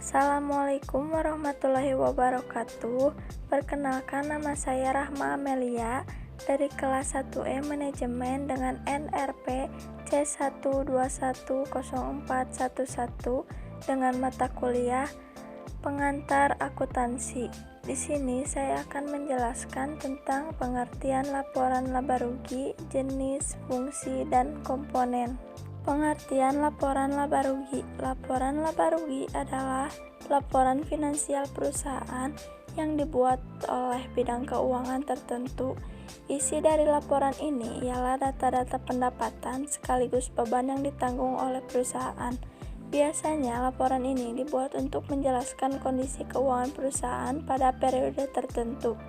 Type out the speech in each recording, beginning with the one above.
Assalamualaikum warahmatullahi wabarakatuh. Perkenalkan, nama saya Rahma Amelia dari kelas 1E Manajemen dengan NRP C1210411 dengan mata kuliah Pengantar Akuntansi. Di sini saya akan menjelaskan tentang pengertian laporan laba rugi, jenis, fungsi, dan komponen. Pengertian laporan laba rugi. Laporan laba rugi adalah laporan finansial perusahaan yang dibuat oleh bidang keuangan tertentu. Isi dari laporan ini ialah data-data pendapatan sekaligus beban yang ditanggung oleh perusahaan. Biasanya laporan ini dibuat untuk menjelaskan kondisi keuangan perusahaan pada periode tertentu.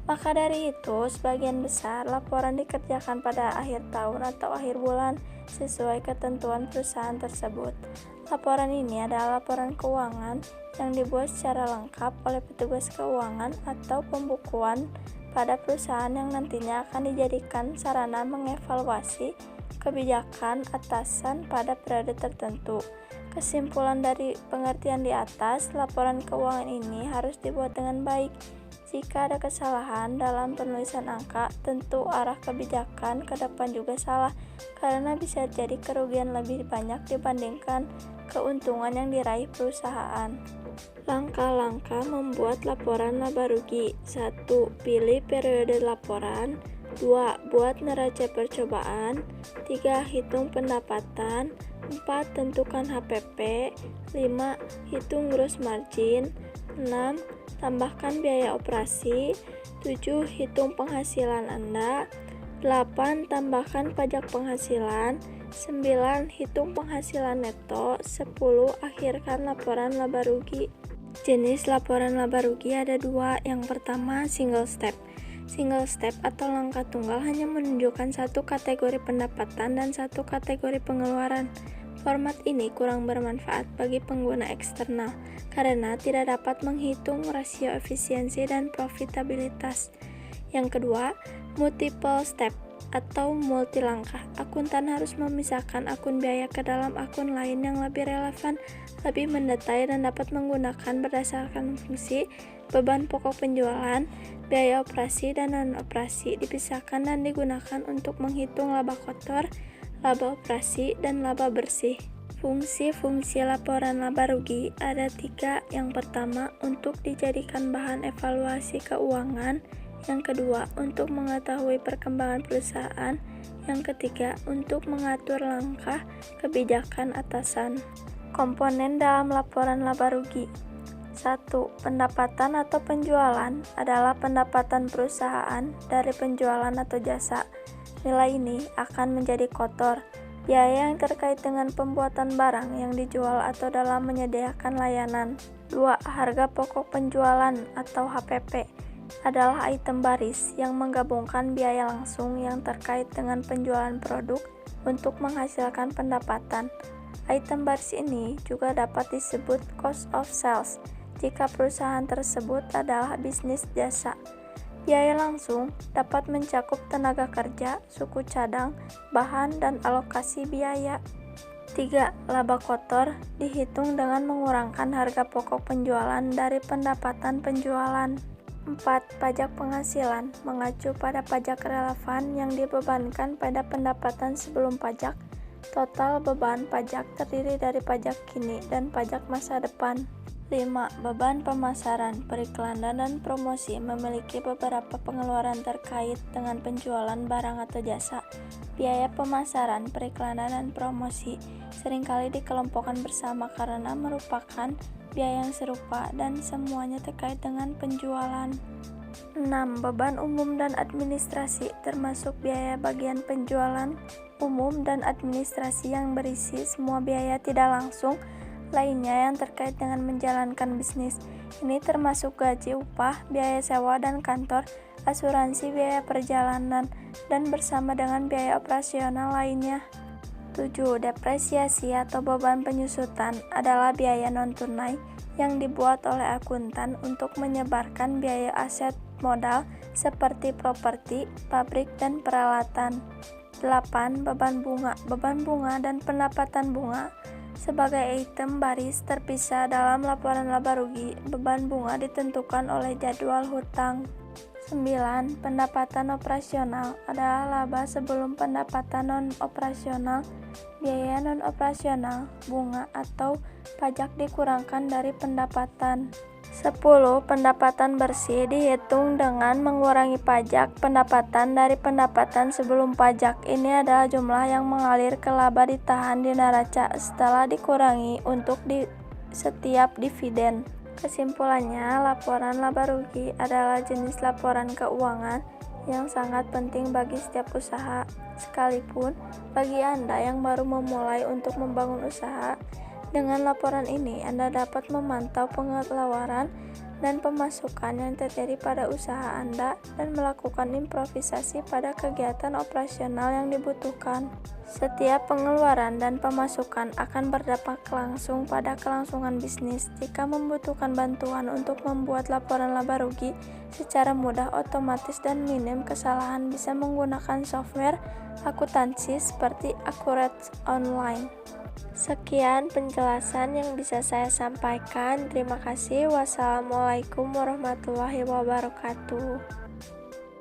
Maka dari itu, sebagian besar laporan dikerjakan pada akhir tahun atau akhir bulan sesuai ketentuan perusahaan tersebut. Laporan ini adalah laporan keuangan yang dibuat secara lengkap oleh petugas keuangan atau pembukuan pada perusahaan yang nantinya akan dijadikan sarana mengevaluasi kebijakan atasan pada periode tertentu. Kesimpulan dari pengertian di atas, laporan keuangan ini harus dibuat dengan baik. Jika ada kesalahan dalam penulisan angka, tentu arah kebijakan ke depan juga salah, karena bisa jadi kerugian lebih banyak dibandingkan keuntungan yang diraih perusahaan. Langkah-langkah membuat laporan laba rugi. 1. Pilih periode laporan. 2. Buat neraca percobaan. 3. Hitung pendapatan. 4. Tentukan HPP. 5. Hitung gross margin. 6. Tambahkan biaya operasi. 7. Hitung penghasilan Anda. 8. Tambahkan pajak penghasilan. 9. Hitung penghasilan neto. 10. Akhirkan laporan laba rugi. Jenis laporan laba rugi ada dua. Yang pertama, single step. Single step atau langkah tunggal hanya menunjukkan satu kategori pendapatan dan satu kategori pengeluaran. Format ini kurang bermanfaat bagi pengguna eksternal karena tidak dapat menghitung rasio efisiensi dan profitabilitas. Yang kedua, multiple step atau multi langkah. Akuntan harus memisahkan akun biaya ke dalam akun lain yang lebih relevan, lebih mendetail dan dapat menggunakan berdasarkan fungsi, beban pokok penjualan, biaya operasi dan non-operasi dipisahkan dan digunakan untuk menghitung laba kotor, laba operasi, dan laba bersih. Fungsi-fungsi laporan laba rugi ada 3. Yang pertama, untuk dijadikan bahan evaluasi keuangan. Yang kedua, untuk mengetahui perkembangan perusahaan. Yang ketiga, untuk mengatur langkah kebijakan atasan. Komponen dalam laporan laba rugi. 1. Pendapatan atau penjualan adalah pendapatan perusahaan dari penjualan atau jasa. Nilai ini akan menjadi kotor. Biaya yang terkait dengan pembuatan barang yang dijual atau dalam menyediakan layanan. 2. Harga pokok penjualan atau HPP adalah item baris yang menggabungkan biaya langsung yang terkait dengan penjualan produk untuk menghasilkan pendapatan. Item baris ini juga dapat disebut cost of sales jika perusahaan tersebut adalah bisnis jasa. Biaya langsung dapat mencakup tenaga kerja, suku cadang, bahan, dan alokasi biaya. 3. Laba kotor dihitung dengan mengurangkan harga pokok penjualan dari pendapatan penjualan. 4. Pajak penghasilan mengacu pada pajak relevan yang dibebankan pada pendapatan sebelum pajak. Total beban pajak terdiri dari pajak kini dan pajak masa depan. 5. Beban pemasaran, periklanan, dan promosi memiliki beberapa pengeluaran terkait dengan penjualan barang atau jasa. Biaya pemasaran, periklanan, dan promosi seringkali dikelompokkan bersama karena merupakan biaya yang serupa dan semuanya terkait dengan penjualan. 6. Beban umum dan administrasi termasuk biaya bagian penjualan umum dan administrasi yang berisi semua biaya tidak langsung lainnya yang terkait dengan menjalankan bisnis. Ini termasuk gaji, upah, biaya sewa dan kantor, asuransi, biaya perjalanan, dan bersama dengan biaya operasional lainnya. 7. Depresiasi atau beban penyusutan adalah biaya non-tunai yang dibuat oleh akuntan untuk menyebarkan biaya aset modal seperti properti, pabrik, dan peralatan. 8. Beban bunga. Beban bunga dan pendapatan bunga Sebagai item baris terpisah dalam laporan laba rugi, beban bunga ditentukan oleh jadwal hutang. 9. Pendapatan operasional adalah laba sebelum pendapatan non-operasional, biaya non-operasional, bunga atau pajak dikurangkan dari pendapatan. 10. Pendapatan bersih dihitung dengan mengurangi pajak pendapatan dari pendapatan sebelum pajak. Ini adalah jumlah yang mengalir ke laba ditahan di neraca setelah dikurangi untuk di setiap dividen. Kesimpulannya, laporan laba rugi adalah jenis laporan keuangan yang sangat penting bagi setiap usaha. Sekalipun bagi Anda yang baru memulai untuk membangun usaha, dengan laporan ini Anda dapat memantau pengeluaran dan pemasukan yang terjadi pada usaha Anda dan melakukan improvisasi pada kegiatan operasional yang dibutuhkan. Setiap pengeluaran dan pemasukan akan berdampak langsung pada kelangsungan bisnis. Jika membutuhkan bantuan untuk membuat laporan laba rugi secara mudah, otomatis dan minim kesalahan, bisa menggunakan software akuntansi seperti Accurate Online. Sekian penjelasan yang bisa saya sampaikan. Terima kasih. Wassalamualaikum warahmatullahi wabarakatuh.